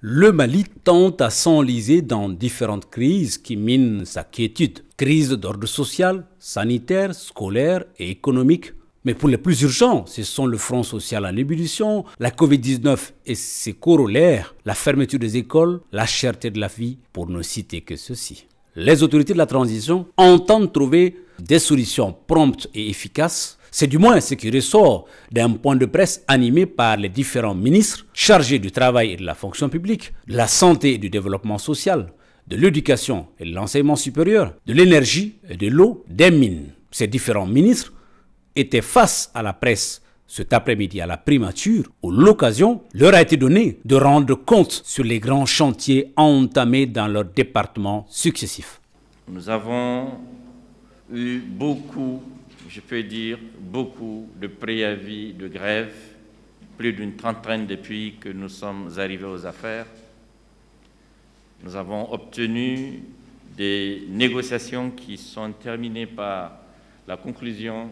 Le Mali tente à s'enliser dans différentes crises qui minent sa quiétude. Crise d'ordre social, sanitaire, scolaire et économique. Mais pour les plus urgents, ce sont le front social en ébullition, la Covid-19 et ses corollaires, la fermeture des écoles, la cherté de la vie, pour ne citer que ceci. Les autorités de la transition entendent trouver des solutions promptes et efficaces. C'est du moins ce qui ressort d'un point de presse animé par les différents ministres chargés du travail et de la fonction publique, de la santé et du développement social, de l'éducation et de l'enseignement supérieur, de l'énergie et de l'eau, des mines. Ces différents ministres étaient face à la presse cet après-midi à la primature, où l'occasion leur a été donnée de rendre compte sur les grands chantiers entamés dans leurs départements successifs. Nous avons eu beaucoup, je peux dire beaucoup, de préavis de grève, plus d'une trentaine depuis que nous sommes arrivés aux affaires. Nous avons obtenu des négociations qui sont terminées par la conclusion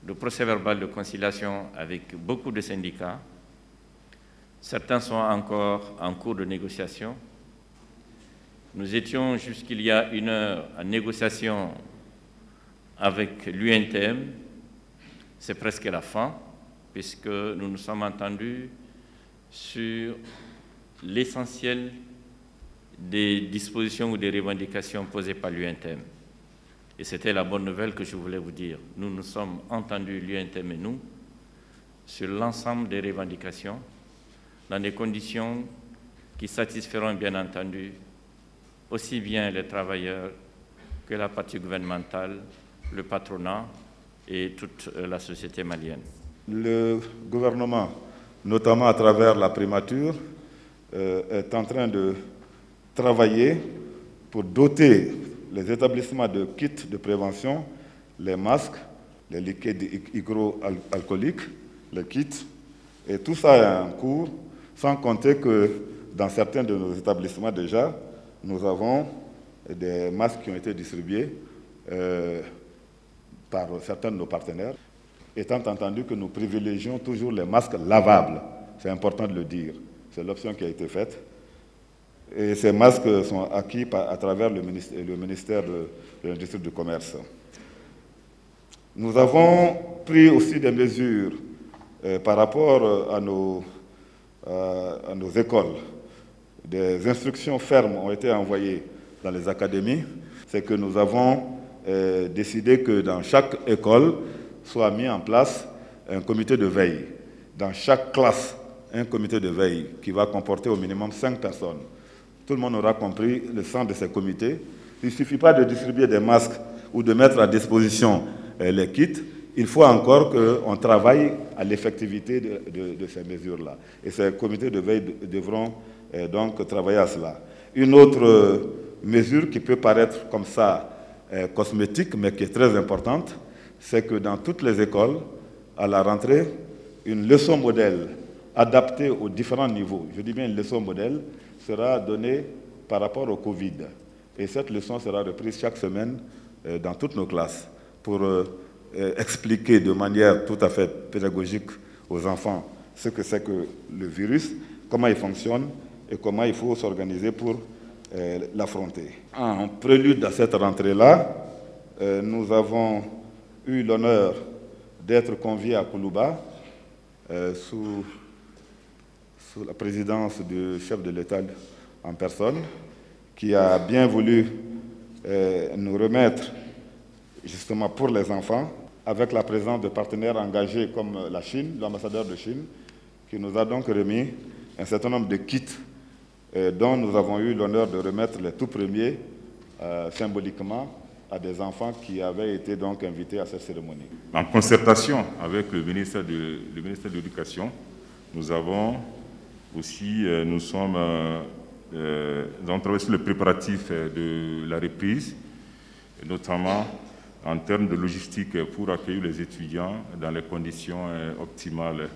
de procès-verbal de conciliation avec beaucoup de syndicats. Certains sont encore en cours de négociation. Nous étions jusqu'il y a une heure en négociation avec l'UNTM. C'est presque la fin, puisque nous nous sommes entendus sur l'essentiel des dispositions ou des revendications posées par l'UNTM. Et c'était la bonne nouvelle que je voulais vous dire. Nous nous sommes entendus, l'UNTM et nous, sur l'ensemble des revendications, dans des conditions qui satisferont bien entendu aussi bien les travailleurs que la partie gouvernementale, le patronat et toute la société malienne. Le gouvernement, notamment à travers la primature, est en train de travailler pour doter les établissements de kits de prévention, les masques, les liquides hydroalcooliques, les kits, et tout ça est en cours, sans compter que dans certains de nos établissements déjà, nous avons des masques qui ont été distribués par certains de nos partenaires, étant entendu que nous privilégions toujours les masques lavables. C'est important de le dire. C'est l'option qui a été faite. Et ces masques sont acquis à travers le ministère de l'Industrie et du Commerce. Nous avons pris aussi des mesures par rapport à nos écoles. Des instructions fermes ont été envoyées dans les académies. C'est que nous avons décidé que dans chaque école soit mis en place un comité de veille. Dans chaque classe, un comité de veille qui va comporter au minimum 5 personnes. Tout le monde aura compris le sens de ces comités. Il ne suffit pas de distribuer des masques ou de mettre à disposition les kits. Il faut encore qu'on travaille à l'effectivité de ces mesures-là. Et ces comités de veille devront donc travailler à cela. Une autre mesure qui peut paraître comme ça cosmétique, mais qui est très importante, c'est que dans toutes les écoles, à la rentrée, une leçon modèle adaptée aux différents niveaux, je dis bien une leçon modèle, sera donnée par rapport au Covid. Et cette leçon sera reprise chaque semaine dans toutes nos classes pour expliquer de manière tout à fait pédagogique aux enfants ce que c'est que le virus, comment il fonctionne et comment il faut s'organiser pour l'affronter. En prélude à cette rentrée-là, nous avons eu l'honneur d'être conviés à Koulouba sous la présidence du chef de l'État en personne, qui a bien voulu nous remettre, justement pour les enfants, avec la présence de partenaires engagés comme la Chine, l'ambassadeur de Chine, qui nous a donc remis un certain nombre de kits dont nous avons eu l'honneur de remettre les tout premiers symboliquement à des enfants qui avaient été donc invités à cette cérémonie. En concertation avec le ministère de l'Éducation, nous avons aussi, nous avons travaillé sur le préparatif de la reprise, notamment en termes de logistique pour accueillir les étudiants dans les conditions optimales.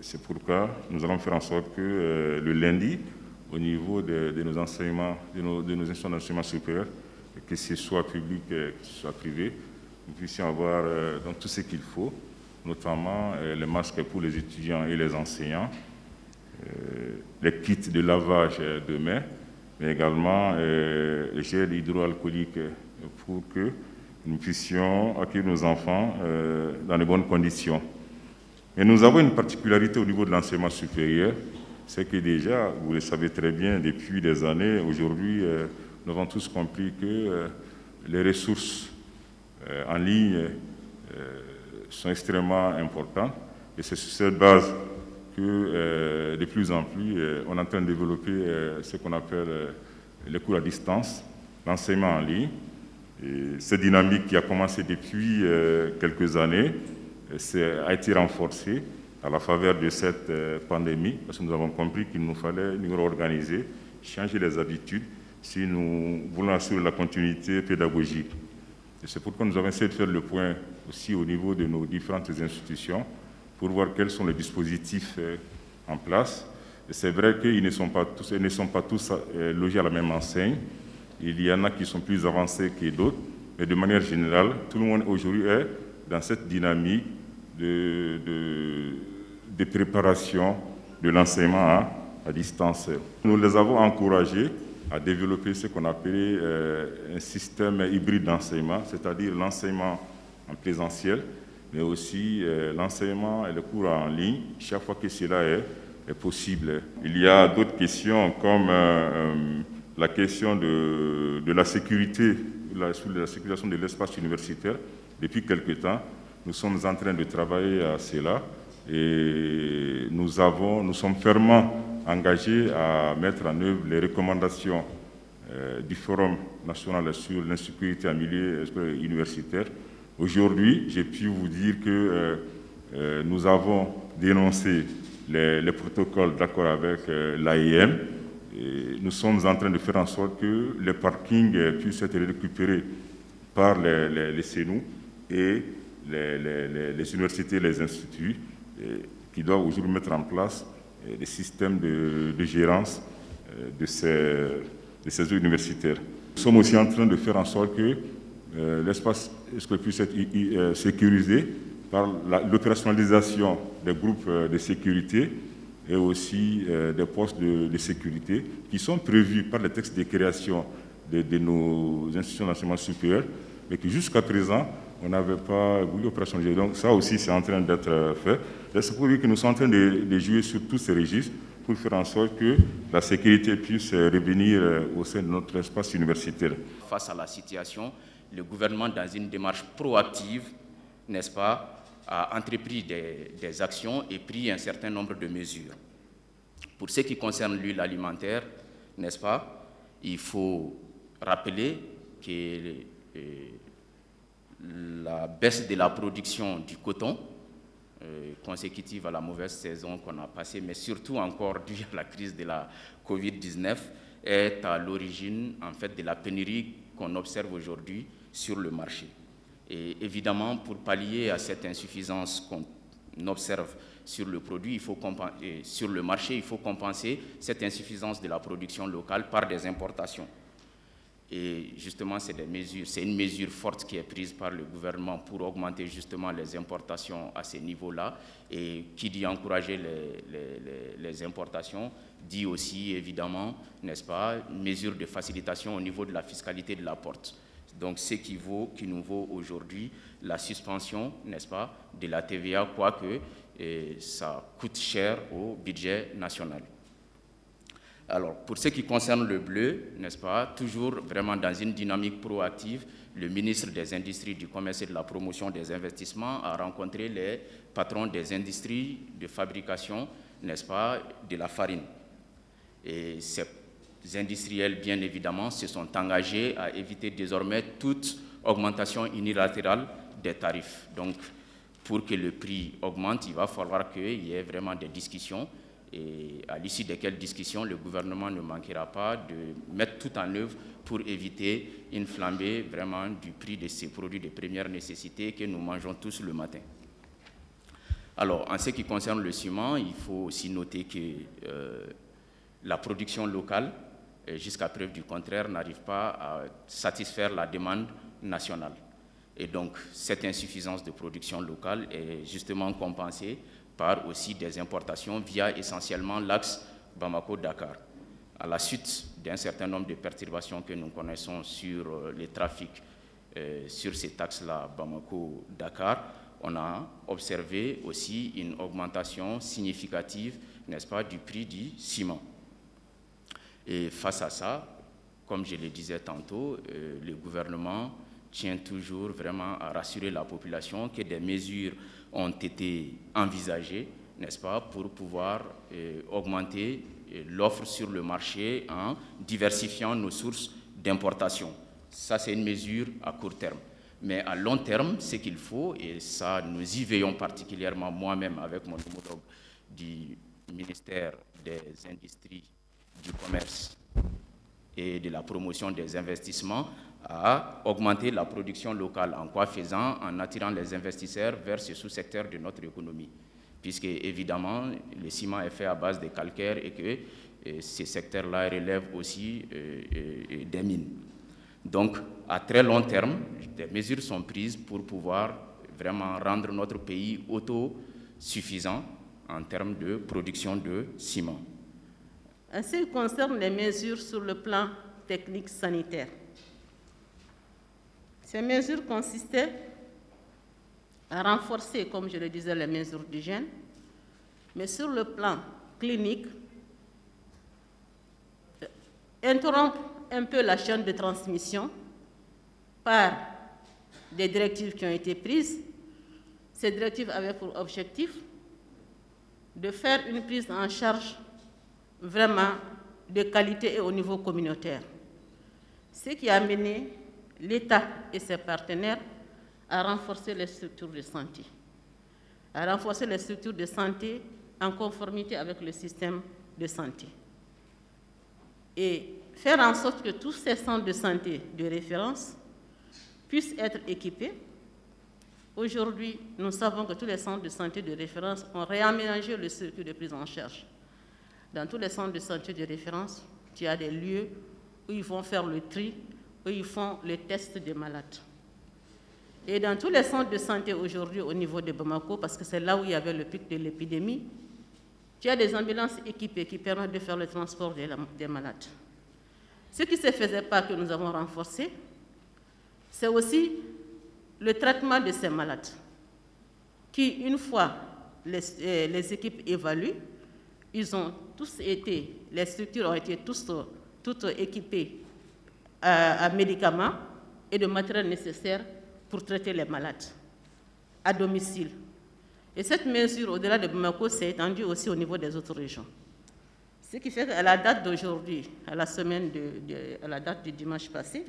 C'est pourquoi nous allons faire en sorte que le lundi, au niveau de nos enseignements, de nos institutions d'enseignement supérieur, que ce soit public, que ce soit privé, nous puissions avoir donc tout ce qu'il faut, notamment les masques pour les étudiants et les enseignants, les kits de lavage de mains, mais également les gels hydroalcooliques pour que nous puissions accueillir nos enfants dans de bonnes conditions. Mais nous avons une particularité au niveau de l'enseignement supérieur, c'est que déjà, vous le savez très bien, depuis des années, aujourd'hui, nous avons tous compris que les ressources en ligne sont extrêmement importantes. Et c'est sur cette base que de plus en plus, on est en train de développer ce qu'on appelle les cours à distance, l'enseignement en ligne. Et cette dynamique qui a commencé depuis quelques années a été renforcée à la faveur de cette pandémie, parce que nous avons compris qu'il nous fallait nous réorganiser, changer les habitudes, si nous voulons assurer la continuité pédagogique. Et c'est pourquoi nous avons essayé de faire le point aussi au niveau de nos différentes institutions pour voir quels sont les dispositifs en place. Et c'est vrai qu'ils ne sont pas tous logés à la même enseigne. Il y en a qui sont plus avancés que d'autres, mais de manière générale, tout le monde aujourd'hui est dans cette dynamique de préparation de l'enseignement à distance. Nous les avons encouragés à développer ce qu'on appelait un système hybride d'enseignement, c'est-à-dire l'enseignement en présentiel, mais aussi l'enseignement et le cours en ligne, chaque fois que cela est possible. Il y a d'autres questions comme la question de la sécurité, sur la sécurisation de l'espace universitaire. Depuis quelque temps, nous sommes en train de travailler à cela et nous sommes fermement engagés à mettre en œuvre les recommandations du Forum national sur l'insécurité en milieu universitaire. Aujourd'hui, j'ai pu vous dire que nous avons dénoncé les protocoles d'accord avec l'AEM. Nous sommes en train de faire en sorte que les parkings puissent être récupérés par les CNU et les universités et les instituts qui doivent aujourd'hui mettre en place des systèmes de gérance de ces eaux universitaires. Nous sommes aussi en train de faire en sorte que l'espace puisse être sécurisé par l'opérationnalisation des groupes de sécurité et aussi des postes de sécurité qui sont prévus par les textes de création de nos institutions d'enseignement supérieur, mais que jusqu'à présent, on n'avait pas voulu opérationnaliser. Donc ça aussi, c'est en train d'être fait. C'est pour dire que nous sommes en train de jouer sur tous ces registres pour faire en sorte que la sécurité puisse revenir au sein de notre espace universitaire. Face à la situation, le gouvernement, dans une démarche proactive, n'est-ce pas, a entrepris des actions et pris un certain nombre de mesures. Pour ce qui concerne l'huile alimentaire, n'est-ce pas, il faut rappeler que la baisse de la production du coton, consécutive à la mauvaise saison qu'on a passée, mais surtout encore due à la crise de la Covid-19, est à l'origine en fait, de la pénurie qu'on observe aujourd'hui sur le marché. Et évidemment, pour pallier à cette insuffisance qu'on observe sur le produit, sur le marché, il faut compenser cette insuffisance de la production locale par des importations. Et justement, c'est une mesure forte qui est prise par le gouvernement pour augmenter justement les importations à ces niveaux-là. Et qui dit encourager les importations, dit aussi évidemment, n'est-ce pas, une mesure de facilitation au niveau de la fiscalité de l'apport. Donc, ce qui nous vaut aujourd'hui la suspension, n'est-ce pas, de la TVA, quoique ça coûte cher au budget national. Alors, pour ce qui concerne le bleu, n'est-ce pas, toujours vraiment dans une dynamique proactive, le ministre des Industries, du Commerce et de la Promotion des Investissements a rencontré les patrons des industries de fabrication, n'est-ce pas, de la farine. Et ces industriels, bien évidemment, se sont engagés à éviter désormais toute augmentation unilatérale des tarifs. Donc, pour que le prix augmente, il va falloir qu'il y ait vraiment des discussions et à l'issue desquelles discussions, le gouvernement ne manquera pas de mettre tout en œuvre pour éviter une flambée vraiment du prix de ces produits de première nécessité que nous mangeons tous le matin. Alors, en ce qui concerne le ciment, il faut aussi noter que la production locale, jusqu'à preuve du contraire, n'arrive pas à satisfaire la demande nationale. Et donc, cette insuffisance de production locale est justement compensée par aussi des importations via essentiellement l'axe Bamako-Dakar. À la suite d'un certain nombre de perturbations que nous connaissons sur les trafics sur cet axe-là, Bamako-Dakar, on a observé aussi une augmentation significative, n'est-ce pas, du prix du ciment. Et face à ça, comme je le disais tantôt, le gouvernement tient toujours vraiment à rassurer la population que des mesures ont été envisagées, n'est-ce pas, pour pouvoir augmenter l'offre sur le marché en diversifiant nos sources d'importation. Ça, c'est une mesure à court terme. Mais à long terme, ce qu'il faut, et ça, nous y veillons particulièrement moi-même avec mon homologue du ministère des Industries, du Commerce et de la promotion des investissements, à augmenter la production locale. En quoi faisant? En attirant les investisseurs vers ce sous-secteur de notre économie. Puisque, évidemment, le ciment est fait à base de calcaire et que ces secteurs-là relèvent aussi des mines. Donc, à très long terme, des mesures sont prises pour pouvoir vraiment rendre notre pays autosuffisant en termes de production de ciment. En ce qui concerne les mesures sur le plan technique sanitaire, ces mesures consistaient à renforcer, comme je le disais, les mesures d'hygiène, mais sur le plan clinique, interrompre un peu la chaîne de transmission par des directives qui ont été prises. Ces directives avaient pour objectif de faire une prise en charge vraiment de qualité et au niveau communautaire. Ce qui a amené l'État et ses partenaires à renforcer les structures de santé. À renforcer les structures de santé en conformité avec le système de santé. Et faire en sorte que tous ces centres de santé de référence puissent être équipés. Aujourd'hui, nous savons que tous les centres de santé de référence ont réaménagé le circuit de prise en charge. Dans tous les centres de santé de référence, il y a des lieux où ils vont faire le tri, où ils font les tests des malades. Et dans tous les centres de santé aujourd'hui au niveau de Bamako, parce que c'est là où il y avait le pic de l'épidémie, il y a des ambulances équipées qui permettent de faire le transport des malades. Ce qui ne se faisait pas, que nous avons renforcé, c'est aussi le traitement de ces malades, qui, une fois les équipes évaluées, les structures ont été toutes équipées à médicaments et de matériel nécessaire pour traiter les malades à domicile. Et cette mesure, au-delà de Bamako, s'est étendue aussi au niveau des autres régions. Ce qui fait qu'à la date d'aujourd'hui, à la date du dimanche passé,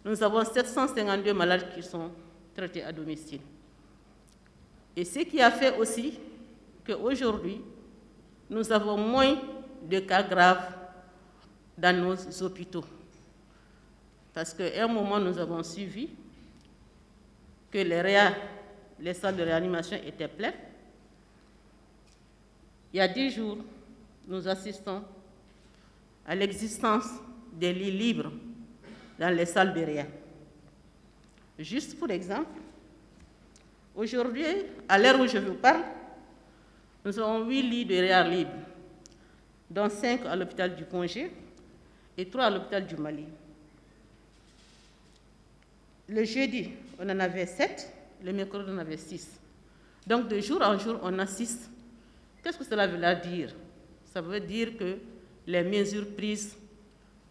nous avons 752 malades qui sont traités à domicile. Et ce qui a fait aussi qu'aujourd'hui, nous avons moins de cas graves dans nos hôpitaux. Parce qu'à un moment, nous avons suivi que les salles de réanimation étaient pleines. Il y a 10 jours, nous assistons à l'existence des lits libres dans les salles de réa. Juste pour exemple, aujourd'hui, à l'heure où je vous parle, nous avons 8 lits de réa libres, dont 5 à l'hôpital du Congé et 3 à l'hôpital du Mali. Le jeudi, on en avait 7, le mercredi, on en avait 6. Donc, de jour en jour, on assiste. Qu'est-ce que cela veut dire? Ça veut dire que les mesures prises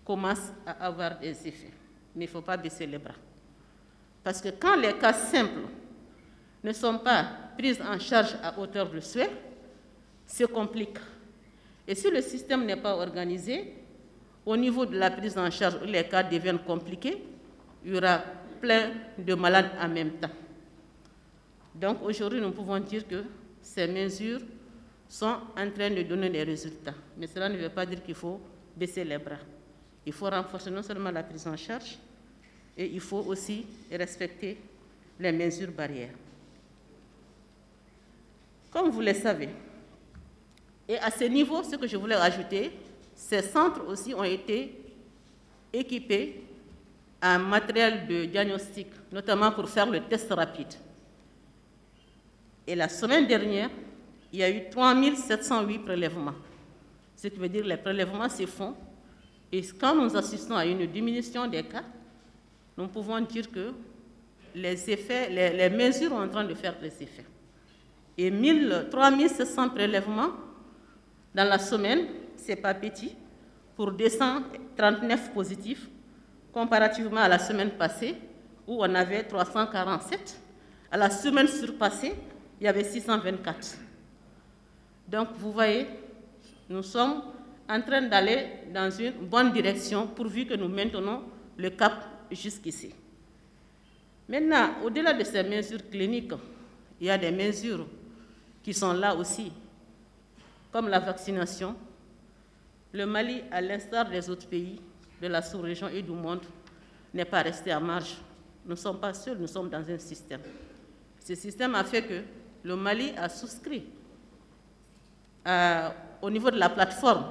commencent à avoir des effets. Mais il ne faut pas baisser les bras. Parce que quand les cas simples ne sont pas pris en charge à hauteur de souhait, c'est compliqué. Et si le système n'est pas organisé, au niveau de la prise en charge où les cas deviennent compliqués, il y aura plein de malades en même temps. Donc aujourd'hui, nous pouvons dire que ces mesures sont en train de donner des résultats. Mais cela ne veut pas dire qu'il faut baisser les bras. Il faut renforcer non seulement la prise en charge, et il faut aussi respecter les mesures barrières. Comme vous le savez, et à ce niveau, ce que je voulais rajouter, ces centres aussi ont été équipés en matériel de diagnostic, notamment pour faire le test rapide. Et la semaine dernière, il y a eu 3708 prélèvements. Ce qui veut dire que les prélèvements se font. Et quand nous assistons à une diminution des cas, nous pouvons dire que les mesures sont en train de faire des effets. Et 3700 prélèvements dans la semaine, ce n'est pas petit, pour 239 positifs, comparativement à la semaine passée, où on avait 347. À la semaine surpassée, il y avait 624. Donc, vous voyez, nous sommes en train d'aller dans une bonne direction pourvu que nous maintenons le cap jusqu'ici. Maintenant, au-delà de ces mesures cliniques, il y a des mesures qui sont là aussi, comme la vaccination. Le Mali, à l'instar des autres pays de la sous-région et du monde, n'est pas resté à marge. Nous ne sommes pas seuls, nous sommes dans un système. Ce système a fait que le Mali a souscrit au niveau de la plateforme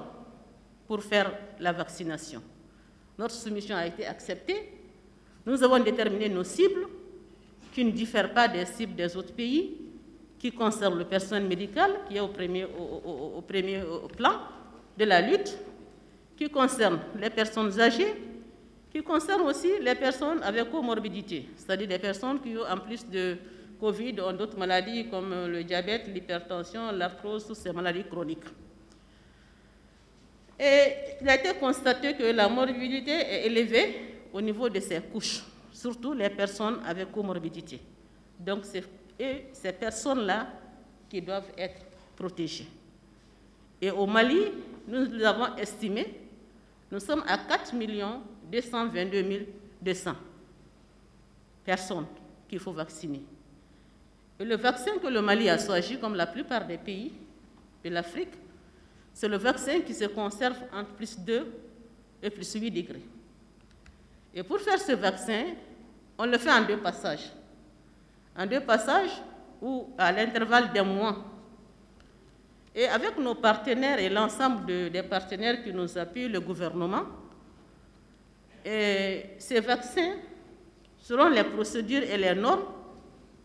pour faire la vaccination. Notre soumission a été acceptée. Nous avons déterminé nos cibles qui ne diffèrent pas des cibles des autres pays, qui concernent le personnel médical, qui est au premier plan de la lutte, qui concernent les personnes âgées, qui concernent aussi les personnes avec comorbidité, c'est-à-dire des personnes qui ont, en plus de Covid, ont d'autres maladies comme le diabète, l'hypertension, l'arthrose, toutes ces maladies chroniques. Et il a été constaté que la morbidité est élevée au niveau de ces couches, surtout les personnes avec comorbidité. Donc, c'est ces personnes-là qui doivent être protégées. Et au Mali, nous avons estimé, nous sommes à 4 222 200 personnes qu'il faut vacciner. Et le vaccin que le Mali a choisi, comme la plupart des pays de l'Afrique, c'est le vaccin qui se conserve entre plus 2 et plus 8 degrés. Et pour faire ce vaccin, on le fait en 2 passages. En 2 passages ou à l'intervalle d'un mois. Et avec nos partenaires et l'ensemble des partenaires qui nous appuient, le gouvernement, et ces vaccins, selon les procédures et les normes,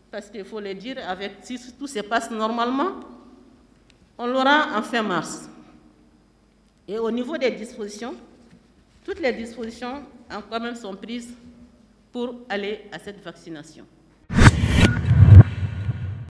parce qu'il faut le dire, si tout se passe normalement, on l'aura en fin mars. Et au niveau des dispositions, toutes les dispositions quand même sont prises pour aller à cette vaccination.